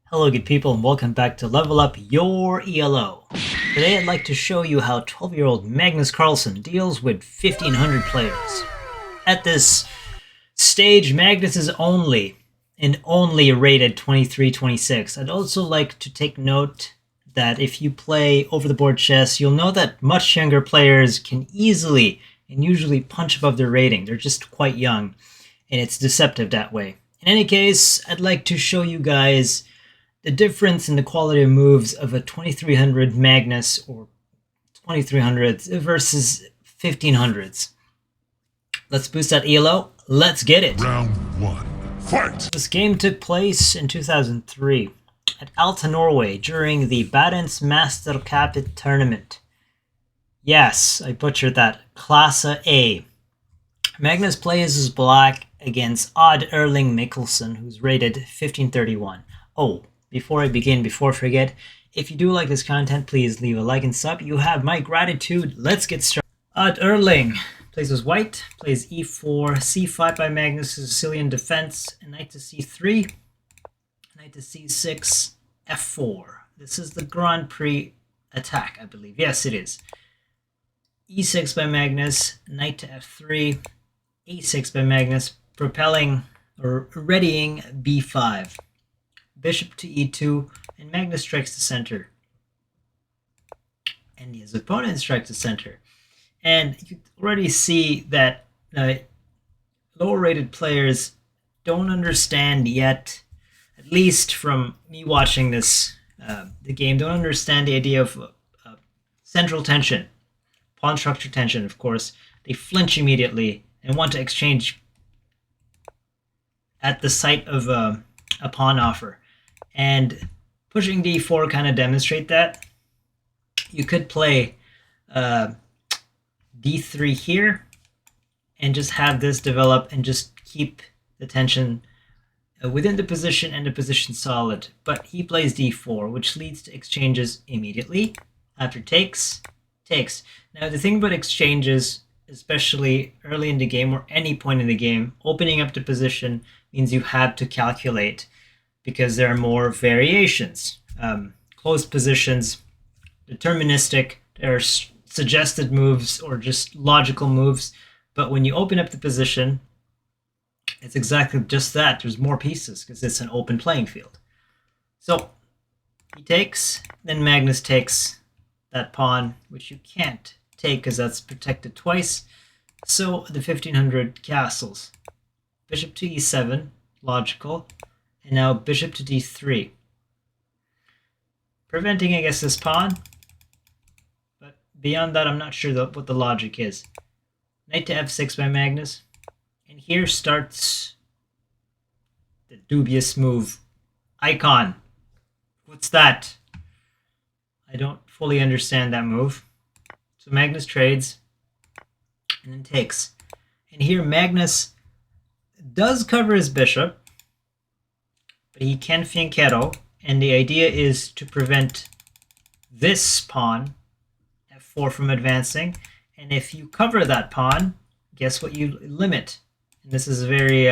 Hello good people and welcome back to Level Up Your ELO. Today I'd like to show you how 12-year-old Magnus Carlsen deals with 1500 players. At this stage, Magnus is only rated 23-26. I'd also like to take note that if you play over-the-board chess, you'll know that much younger players can easily and usually punch above their rating. They're just quite young, and it's deceptive that way. In any case, I'd like to show you guys the difference in the quality of moves of a 2300 Magnus or 2300s versus 1500s. Let's boost that ELO. Let's get it. Round one, fight! This game took place in 2003 at Alta, Norway during the Badens Masterskapet tournament. Yes, I butchered that. Classe A. Magnus plays as black against Odd Erling Mikkelsen, who's rated 1531. Oh, before I begin, before I forget, if you do like this content, please leave a like and sub. You have my gratitude. Let's get started. Odd Erling plays as white, plays e4, c5 by Magnus, Sicilian defense, and knight to c3, knight to c6, f4. This is the Grand Prix attack, I believe. Yes, it is. e6 by Magnus, knight to f3, a6 by Magnus, propelling or readying b5. Bishop to e2, and Magnus strikes the center. And his opponent strikes the center. And you already see that lower rated players don't understand yet, at least from me watching this, the game, don't understand the idea of central tension, pawn structure tension, of course. They flinch immediately and want to exchange at the sight of a pawn offer. And pushing d4 kind of demonstrate that. You could play d3 here and just have this develop and just keep the tension within the position and the position solid. But he plays d4, which leads to exchanges immediately. After takes. Now the thing about exchanges, especially early in the game or any point in the game, opening up the position means you have to calculate, because there are more variations. Closed positions, deterministic, there are suggested moves or just logical moves. But when you open up the position, it's exactly just that. There's more pieces because it's an open playing field. So he takes, then Magnus takes that pawn, which you can't take because that's protected twice. So the 1500 castles. Bishop to e7, logical. And now bishop to d3. Preventing, I guess, this pawn. But beyond that, I'm not sure what the logic is. Knight to f6 by Magnus. And here starts the dubious move. Icon. What's that? I don't fully understand that move. So Magnus trades. And then takes. And here Magnus does cover his bishop. But he can fianchetto, and the idea is to prevent this pawn, f4, from advancing. And if you cover that pawn, guess what you limit? And this is a very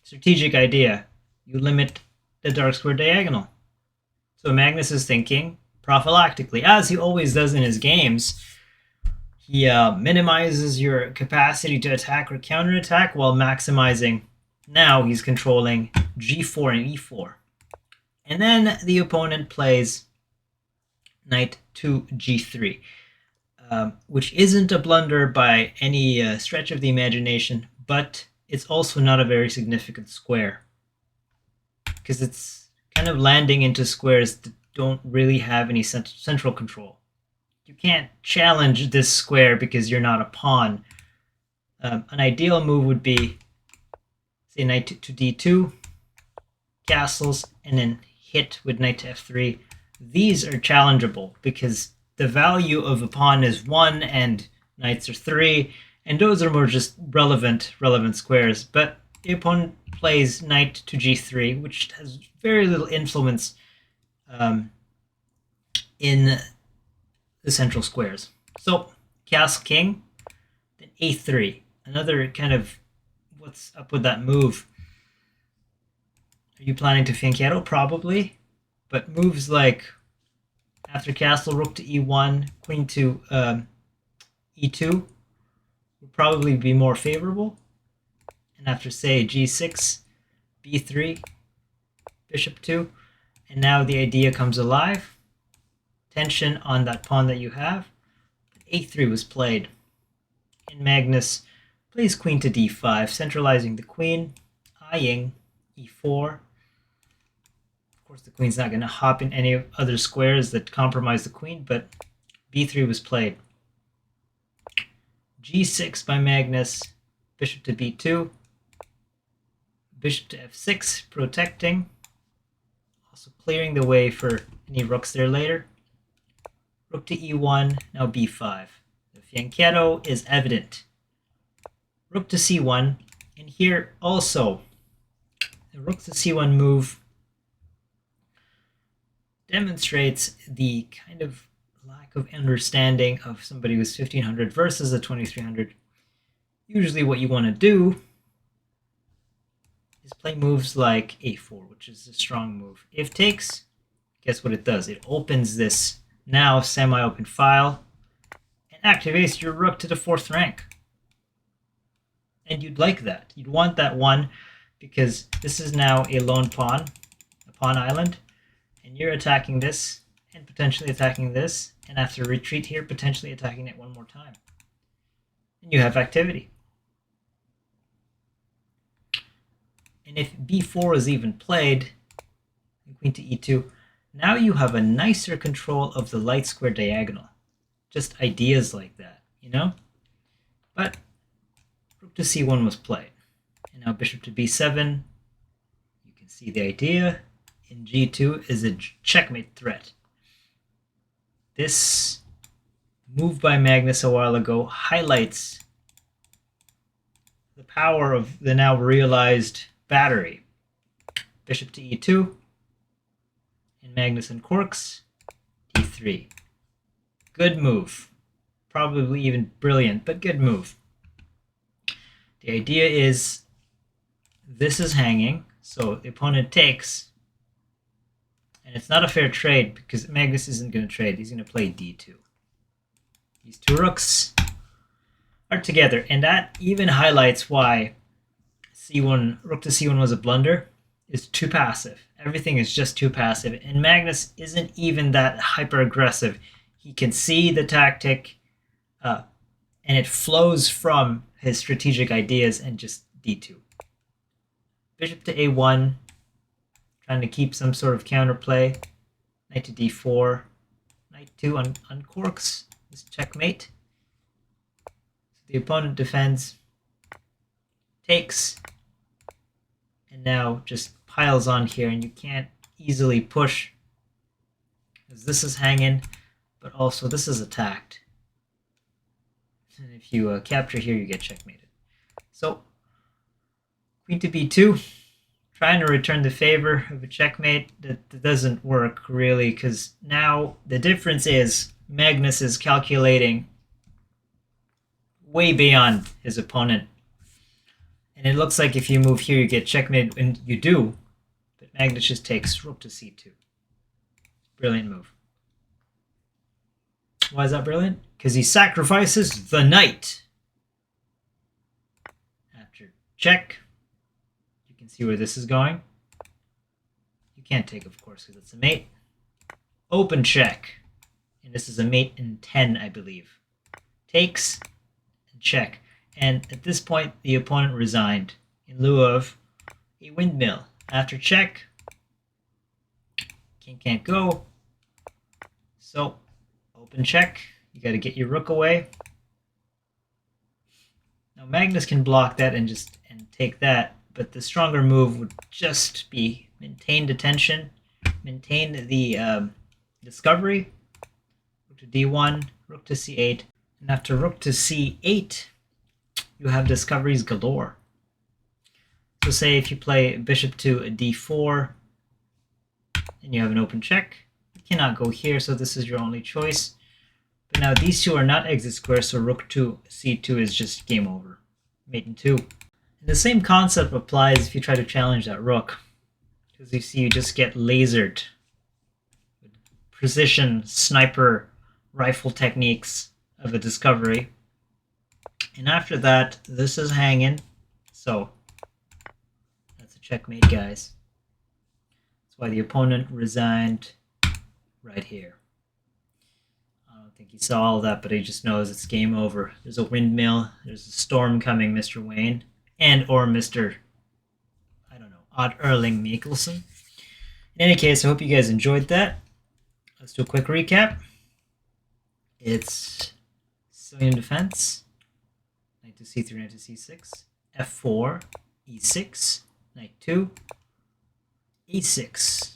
strategic idea. You limit the dark square diagonal. So Magnus is thinking prophylactically, as he always does in his games. He minimizes your capacity to attack or counterattack while maximizing. Now he's controlling g4 and e4. And then the opponent plays knight to g3, which isn't a blunder by any stretch of the imagination, but it's also not a very significant square, because it's kind of landing into squares that don't really have any central control. You can't challenge this square because you're not a pawn. An ideal move would be, say, knight to d2, castles, and then hit with knight to f3. These are challengeable because the value of a pawn is 1 and knights are 3, and those are more just relevant squares. But the opponent plays knight to g3, which has very little influence in the central squares. So castle king, then a3, another kind of what's up with that move. Are you planning to fianchetto? Probably. But moves like after castle, rook to e1, queen to e2 would probably be more favorable. And after, say, g6, b3, bishop 2, and now the idea comes alive. Tension on that pawn that you have. But a3 was played. And Magnus plays queen to d5, centralizing the queen, eyeing e4. Of course, the queen's not going to hop in any other squares that compromise the queen, but b3 was played. g6 by Magnus, bishop to b2, bishop to f6, protecting, also clearing the way for any rooks there later. Rook to e1, now b5. The fianchetto is evident. Rook to c1, and here also, the rook to c1 move demonstrates the kind of lack of understanding of somebody who's 1500 versus a 2300. Usually what you want to do is play moves like a4, which is a strong move. If takes, guess what it does? It opens this now semi-open file and activates your rook to the 4th rank. And you'd like that. You'd want that one because this is now a lone pawn, a pawn island, and you're attacking this and potentially attacking this, and after retreat here, potentially attacking it one more time. And you have activity. And if b4 is even played, and queen to e2, now you have a nicer control of the light square diagonal. Just ideas like that, you know? But rook to c1 was played. And now bishop to b7. You can see the idea. In g2 is a checkmate threat. This move by Magnus a while ago highlights the power of the now realized battery. Bishop to e2, and Magnus uncorks, d3. Good move. Probably even brilliant, but good move. The idea is this is hanging, so the opponent takes, and it's not a fair trade because Magnus isn't going to trade. He's going to play d2. These two rooks are together, and that even highlights why c1, rook to c1 was a blunder. It's too passive. Everything is just too passive, and Magnus isn't even that hyper aggressive. He can see the tactic, and it flows from his strategic ideas and just d2. Bishop to a1, trying to keep some sort of counterplay. Knight to d4, knight 2 uncorks this checkmate. So the opponent defends, takes, and now just piles on here, and you can't easily push because this is hanging, but also this is attacked. And if you capture here, you get checkmated. So queen to b2, trying to return the favor of a checkmate that doesn't work really, because now the difference is Magnus is calculating way beyond his opponent. And it looks like if you move here, you get checkmate, and you do. But Magnus just takes rook to c2. Brilliant move. Why is that brilliant? Because he sacrifices the knight. After check, you can see where this is going. You can't take, of course, because it's a mate. Open check. And this is a mate in 10, I believe. Takes and check. And at this point, the opponent resigned in lieu of a windmill. After check, king can't go. So, open check. You got to get your rook away. Now Magnus can block that and take that, but the stronger move would just be maintain the tension, maintain the discovery. Rook to d1, rook to c8, and after rook to c8, you have discoveries galore. So say if you play bishop to d4 and you have an open check, you cannot go here, so this is your only choice. But now these two are not exit squares, so rook to c2 is just game over. Mate in 2. And the same concept applies if you try to challenge that rook. Because you see you just get lasered precision sniper rifle techniques of a discovery. And after that, this is hanging. So that's a checkmate, guys. That's why the opponent resigned right here. I don't think he saw all that, but he just knows it's game over. There's a windmill. There's a storm coming, Mr. Wayne. And or Mr. I don't know, Odd Erling Mikkelsen. In any case, I hope you guys enjoyed that. Let's do a quick recap. It's Sicilian defense. Knight to c3, knight to c6. f4, e6, knight 2, e6,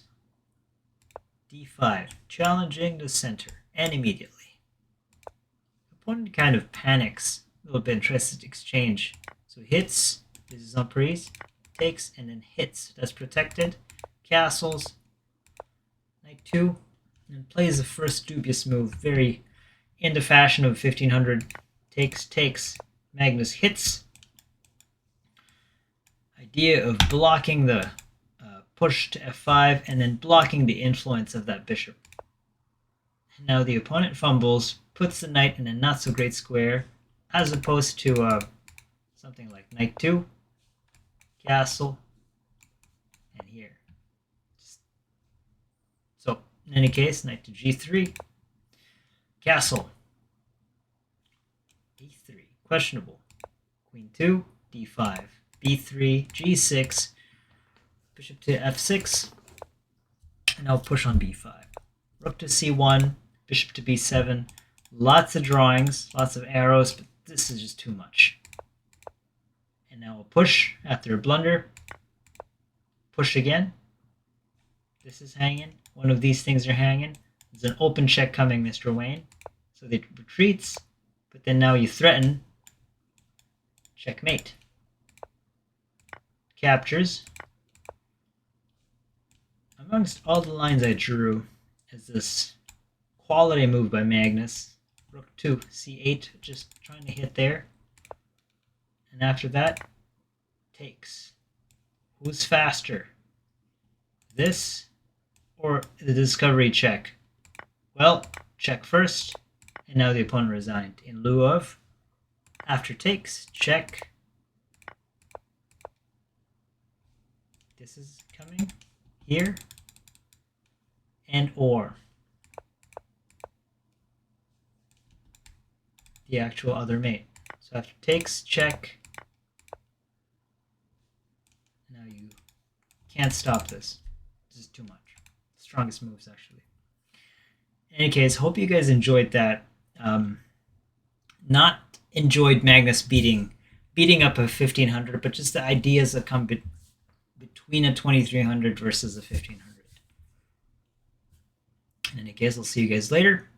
d5, challenging the center, and immediately. Opponent kind of panics, a little bit interested exchange. So hits, this is en prise, takes, and then hits. That's protected. Castles, knight 2, and plays the first dubious move, very in the fashion of 1500. Takes, Magnus hits. Idea of blocking the push to f5 and then blocking the influence of that bishop. Now the opponent fumbles, puts the knight in a not so great square, as opposed to something like knight 2, castle, and here. So in any case, knight to g3, castle, e3, questionable, queen 2, d5, b3, g6, bishop to f6, and I'll push on b5. Rook to c1, bishop to b7, lots of drawings, lots of arrows, but this is just too much. And now we'll push after a blunder, push again. This is hanging, one of these things are hanging. There's an open check coming, Mr. Wayne. So they retreats, but then now you threaten, checkmate. Captures. Amongst all the lines I drew is this quality move by Magnus. Rook to c8, just trying to hit there. And after that, takes. Who's faster? This or the discovery check? Well, check first, and now the opponent resigned. In lieu of, after takes, check. This is coming here. And or the actual other mate. So after takes, check. Now you can't stop this. This is too much. Strongest moves, actually. In any case, hope you guys enjoyed that. Not enjoyed Magnus beating up a 1500, but just the ideas that come between a 2300 versus a 1500. In any case, I'll see you guys later.